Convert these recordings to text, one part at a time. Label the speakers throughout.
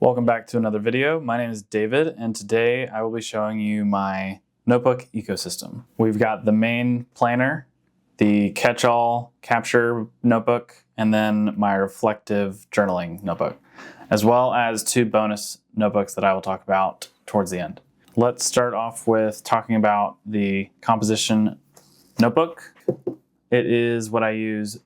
Speaker 1: Welcome back to another video. My name is David, and today I will be showing you my notebook ecosystem. We've got the main planner, the catch-all capture notebook, and then my reflective journaling notebook, as well as two bonus notebooks that I will talk about towards the end. Let's start off with talking about the composition notebook. It is what I use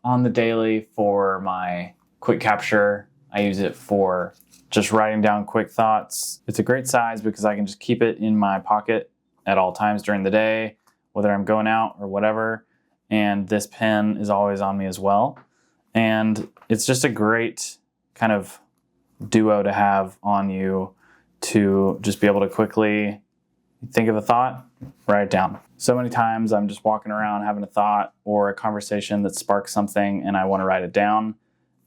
Speaker 1: on the daily for my quick capture. I use it for just writing down quick thoughts. It's a great size because I can just keep it in my pocket at all times during the day, whether I'm going out or whatever. And this pen is always on me as well. And it's just a great kind of duo to have on you to just be able to quickly think of a thought, write it down. So many times I'm just walking around having a thought or a conversation that sparks something and I want to write it down.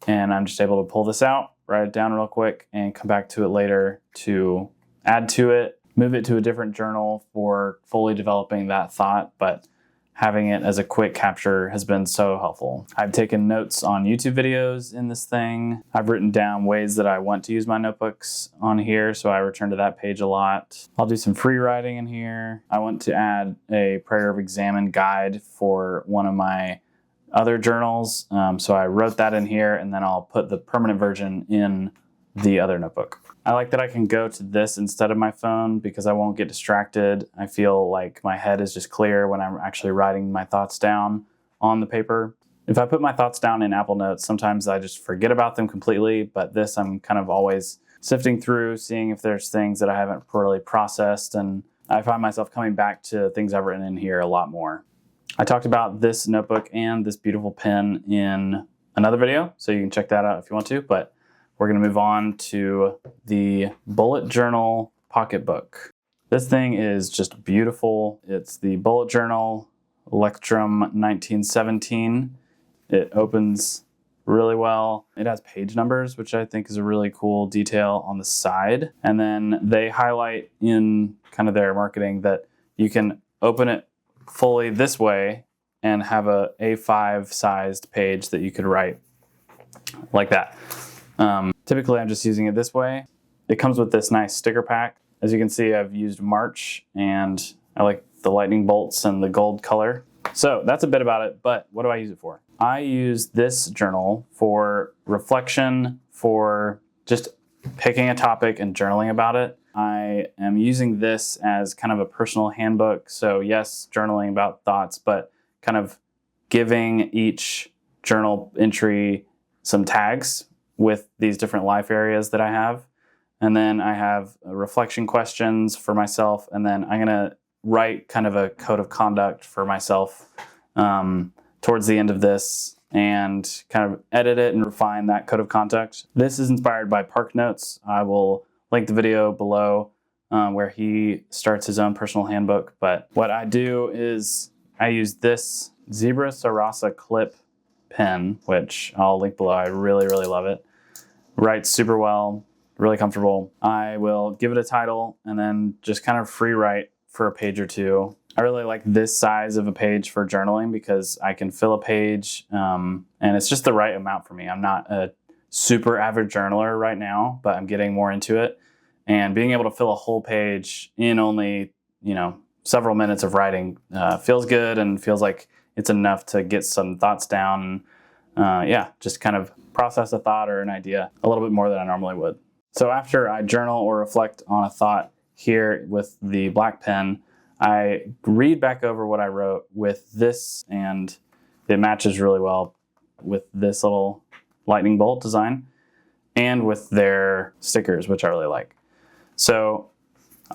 Speaker 1: And I'm just able to pull this out, write it down real quick, and come back to it later to add to it, move it to a different journal for fully developing that thought. But having it as a quick capture has been so helpful. I've taken notes on YouTube videos in this thing. I've written down ways that I want to use my notebooks on here, so I return to that page a lot. I'll do some free writing in here. I want to add a Prayer of Examine guide for one of my other journals, so I wrote that in here, and then I'll put the permanent version in the other notebook. I like that I can go to this instead of my phone because I won't get distracted. I feel like my head is just clear when I'm actually writing my thoughts down on the paper. If I put my thoughts down in Apple Notes, sometimes I just forget about them completely, but this I'm kind of always sifting through, seeing if there's things that I haven't really processed, and I find myself coming back to things I've written in here a lot more. I talked about this notebook and this beautiful pen in another video, so you can check that out if you want to, but we're going to move on to the bullet journal pocketbook. This thing is just beautiful. It's the bullet journal Electrum 1917. It opens really well. It has page numbers, which I think is a really cool detail on the side. And then they highlight in kind of their marketing that you can open it fully this way and have a A5 sized page that you could write like that. Typically I'm just using it this way. It comes with this nice sticker pack. As you can see, I've used March, and I like the lightning bolts and the gold color. So that's a bit about it, but what do I use it for? I use this journal for reflection, for just picking a topic and journaling about it. I am using this as kind of a personal handbook. So yes, journaling about thoughts, but kind of giving each journal entry some tags with these different life areas that I have. And then I have reflection questions for myself. And then I'm gonna write kind of a code of conduct for myself towards the end of this and kind of edit it and refine that code of conduct. This is inspired by Park Notes. I will link the video below where he starts his own personal handbook. But what I do is I use this Zebra Sarasa clip pen, which I'll link below. I really, really love it. Writes super well, really comfortable. I will give it a title and then just kind of free write for a page or two. I really like this size of a page for journaling because I can fill a page and it's just the right amount for me. I'm not a super avid journaler right now, but I'm getting more into it. And being able to fill a whole page in only, several minutes of writing feels good and feels like it's enough to get some thoughts down. Just kind of process a thought or an idea a little bit more than I normally would. So after I journal or reflect on a thought here with the black pen, I read back over what I wrote with this, and it matches really well with this little lightning bolt design and with their stickers, which I really like. So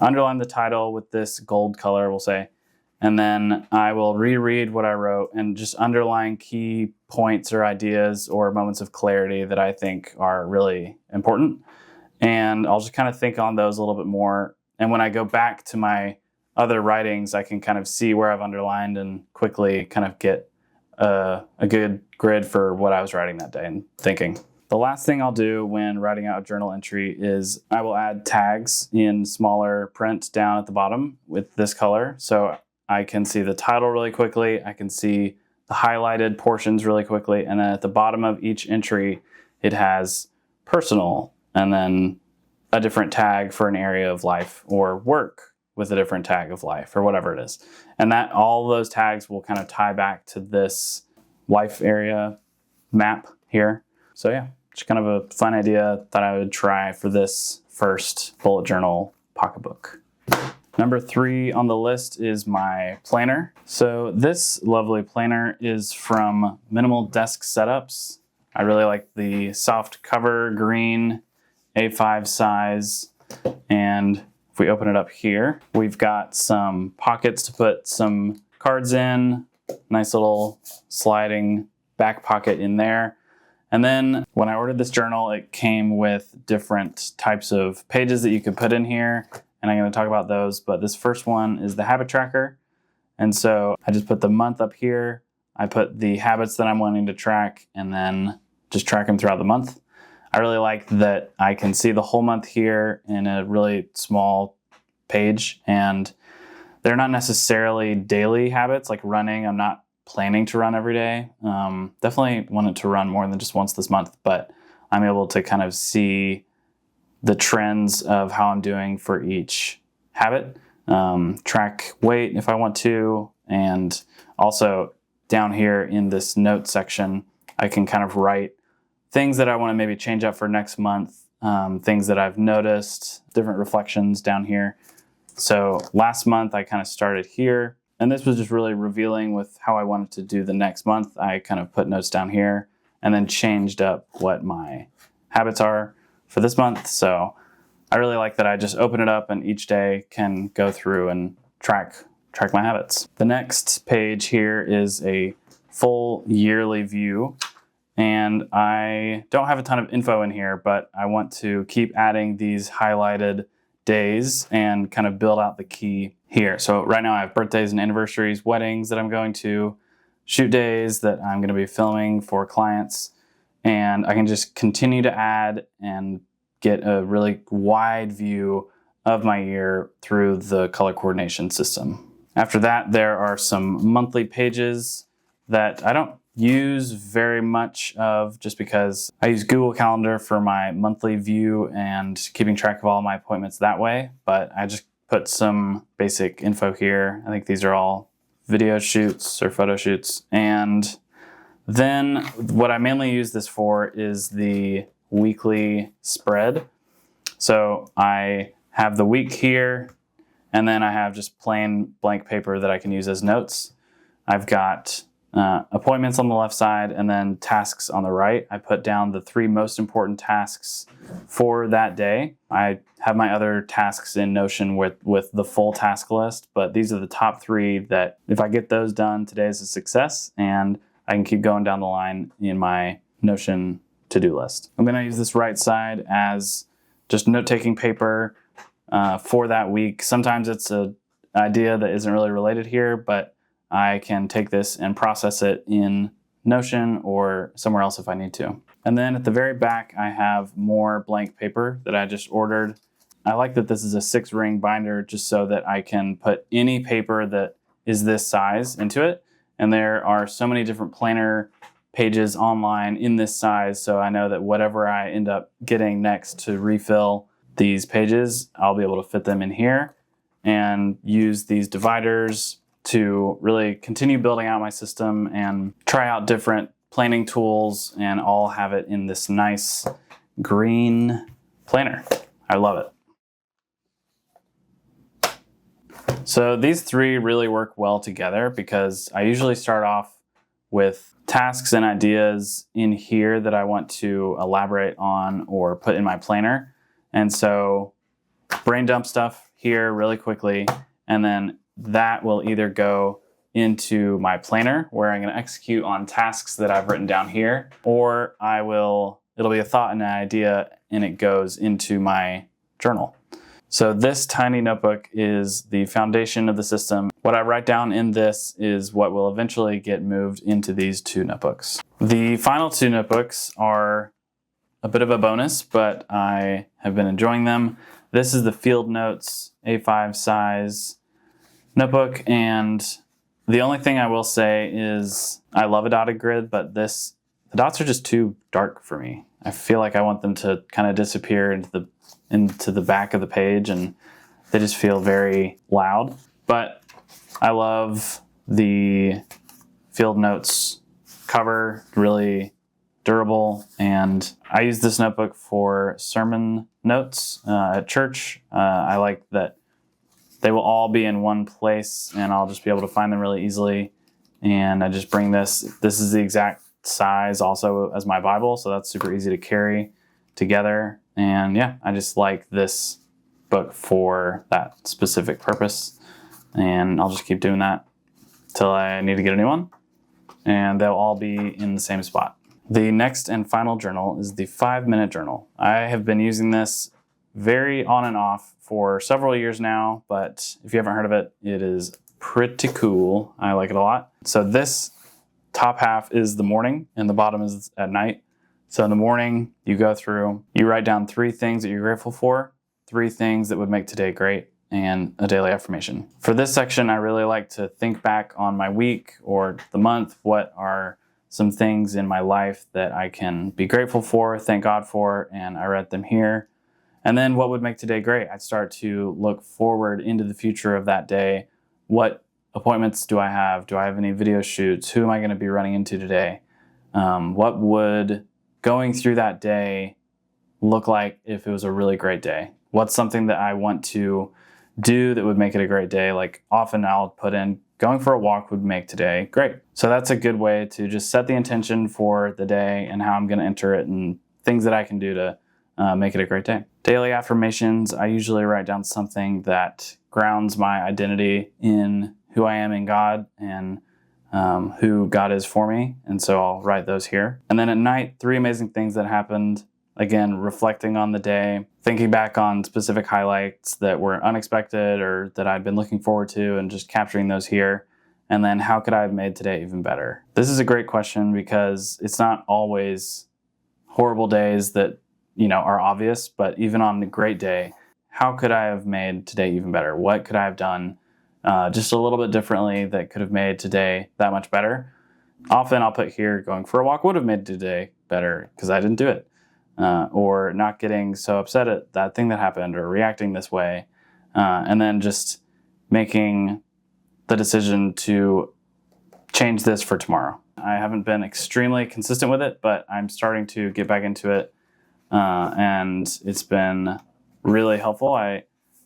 Speaker 1: underline the title with this gold color, we'll say, and then I will reread what I wrote and just underline key points or ideas or moments of clarity that I think are really important. And I'll just kind of think on those a little bit more. And when I go back to my other writings, I can kind of see where I've underlined and quickly kind of get a good grid for what I was writing that day and thinking. The last thing I'll do when writing out a journal entry is I will add tags in smaller print down at the bottom with this color. So I can see the title really quickly. I can see the highlighted portions really quickly. And then at the bottom of each entry, it has personal and then a different tag for an area of life, or work with a different tag of life, or whatever it is. And that all those tags will kind of tie back to this life area map here. So yeah, just kind of a fun idea that I would try for this first bullet journal pocketbook. Number 3 on the list is my planner. So this lovely planner is from Minimal Desk Setups. I really like the soft cover, green, A5 size, and if we open it up here, we've got some pockets to put some cards in, nice little sliding back pocket in there. And then when I ordered this journal, it came with different types of pages that you could put in here, and I'm going to talk about those. But this first one is the habit tracker. And so I just put the month up here. I put the habits that I'm wanting to track, and then just track them throughout the month. I really like that I can see the whole month here in a really small page, and they're not necessarily daily habits like running. I'm not planning to run every day. Definitely wanted to run more than just once this month, but I'm able to kind of see the trends of how I'm doing for each habit, track weight if I want to, and also down here in this note section, I can kind of write things that I want to maybe change up for next month, things that I've noticed, different reflections down here. So last month I kind of started here, and this was just really revealing with how I wanted to do the next month. I kind of put notes down here and then changed up what my habits are for this month. So I really like that I just open it up and each day can go through and track my habits. The next page here is a full yearly view. And I don't have a ton of info in here, but I want to keep adding these highlighted days and kind of build out the key here. So right now I have birthdays and anniversaries, weddings that I'm going to, shoot days that I'm going to be filming for clients, and I can just continue to add and get a really wide view of my year through the color coordination system. After that, there are some monthly pages that I don't use very much of, just because I use Google Calendar for my monthly view and keeping track of all my appointments that way. But I just put some basic info here. I think these are all video shoots or photo shoots. And then what I mainly use this for is the weekly spread. So I have the week here, and then I have just plain blank paper that I can use as notes. I've got appointments on the left side and then tasks on the right. I put down the 3 most important tasks for that day. I have my other tasks in Notion with the full task list, but these are the top 3 that if I get those done, today is a success, and I can keep going down the line in my Notion to-do list. I'm going to use this right side as just note-taking paper for that week. Sometimes it's an idea that isn't really related here, but I can take this and process it in Notion or somewhere else if I need to. And then at the very back, I have more blank paper that I just ordered. I like that this is a 6-ring binder just so that I can put any paper that is this size into it. And there are so many different planner pages online in this size, so I know that whatever I end up getting next to refill these pages, I'll be able to fit them in here and use these dividers to really continue building out my system and try out different planning tools, and all have it in this nice green planner. I love it. So these 3 really work well together because I usually start off with tasks and ideas in here that I want to elaborate on or put in my planner. And so brain dump stuff here really quickly, and then that will either go into my planner where I'm going to execute on tasks that I've written down here, or it'll be a thought and an idea and it goes into my journal. So this tiny notebook is the foundation of the system. What I write down in this is what will eventually get moved into these 2 notebooks. The final 2 notebooks are a bit of a bonus, but I have been enjoying them. This is the Field Notes A5 size notebook, and the only thing I will say is I love a dotted grid, but the dots are just too dark for me. I feel like I want them to kind of disappear into into the back of the page, and they just feel very loud. But I love the field notes cover, really durable, and I use this notebook for sermon notes at church. I like that they will all be in one place, and I'll just be able to find them really easily. And I just bring this. This is the exact size also as my Bible, so that's super easy to carry together. And yeah, I just like this book for that specific purpose, and I'll just keep doing that till I need to get a new one, and they'll all be in the same spot. The next and final journal is the 5-minute journal. I have been using this very on and off for several years now, but if you haven't heard of it, it is pretty cool. I like it a lot. So this top half is the morning and the bottom is at night. So in the morning, you go through, you write down 3 things that you're grateful for, 3 things that would make today great, and a daily affirmation. For this section, I really like to think back on my week or the month. What are some things in my life that I can be grateful for, thank God for, and I write them here. And then what would make today great? I'd start to look forward into the future of that day. What appointments do I have? Do I have any video shoots? Who am I going to be running into today? What would going through that day look like if it was a really great day? What's something that I want to do that would make it a great day? Like often I'll put in going for a walk would make today great. So that's a good way to just set the intention for the day and how I'm going to enter it and things that I can do to make it a great day. Daily affirmations, I usually write down something that grounds my identity in who I am in God and who God is for me. And so I'll write those here. And then at night, 3 amazing things that happened. Again, reflecting on the day, thinking back on specific highlights that were unexpected or that I've been looking forward to and just capturing those here. And then how could I have made today even better? This is a great question because it's not always horrible days that, are obvious, but even on a great day, how could I have made today even better? What could I have done just a little bit differently that could have made today that much better? Often I'll put here, going for a walk would have made today better because I didn't do it. Or not getting so upset at that thing that happened or reacting this way. And then just making the decision to change this for tomorrow. I haven't been extremely consistent with it, but I'm starting to get back into it. And it's been really helpful. I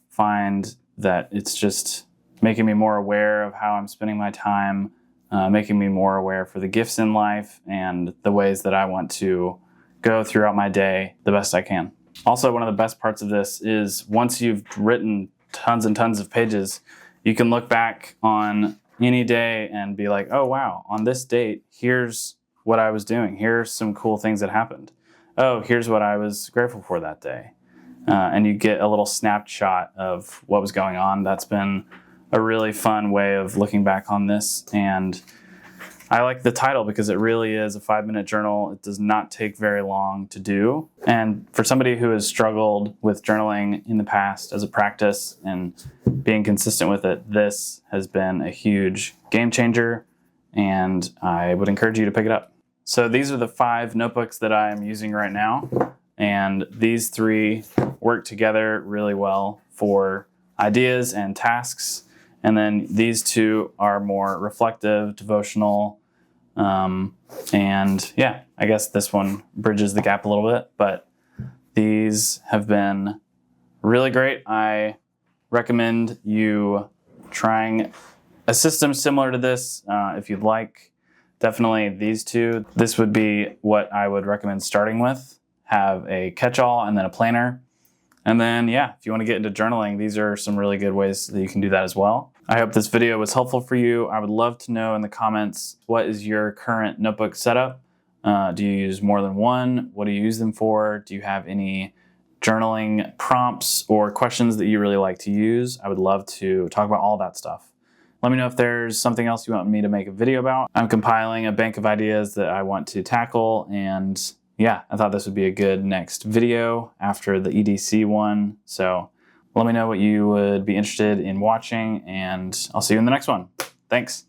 Speaker 1: find that it's just making me more aware of how I'm spending my time, making me more aware for the gifts in life and the ways that I want to go throughout my day the best I can. Also, one of the best parts of this is once you've written tons and tons of pages, you can look back on any day and be like, oh wow, on this date, here's what I was doing. Here's some cool things that happened. Oh, here's what I was grateful for that day. And you get a little snapshot of what was going on. That's been a really fun way of looking back on this. And I like the title because it really is a 5-minute journal. It does not take very long to do. And for somebody who has struggled with journaling in the past as a practice and being consistent with it, this has been a huge game changer, and I would encourage you to pick it up. So these are the 5 notebooks that I'm using right now, and these 3 work together really well for ideas and tasks. And then these 2 are more reflective, devotional, and yeah, I guess this one bridges the gap a little bit, but these have been really great. I recommend you trying a system similar to this if you'd like. Definitely these 2. This would be what I would recommend starting with. Have a catch-all and then a planner. And then, yeah, if you want to get into journaling, these are some really good ways that you can do that as well. I hope this video was helpful for you. I would love to know in the comments, what is your current notebook setup? Do you use more than one? What do you use them for? Do you have any journaling prompts or questions that you really like to use? I would love to talk about all that stuff. Let me know if there's something else you want me to make a video about. I'm compiling a bank of ideas that I want to tackle, and yeah, I thought this would be a good next video after the EDC one. So let me know what you would be interested in watching, and I'll see you in the next one. Thanks.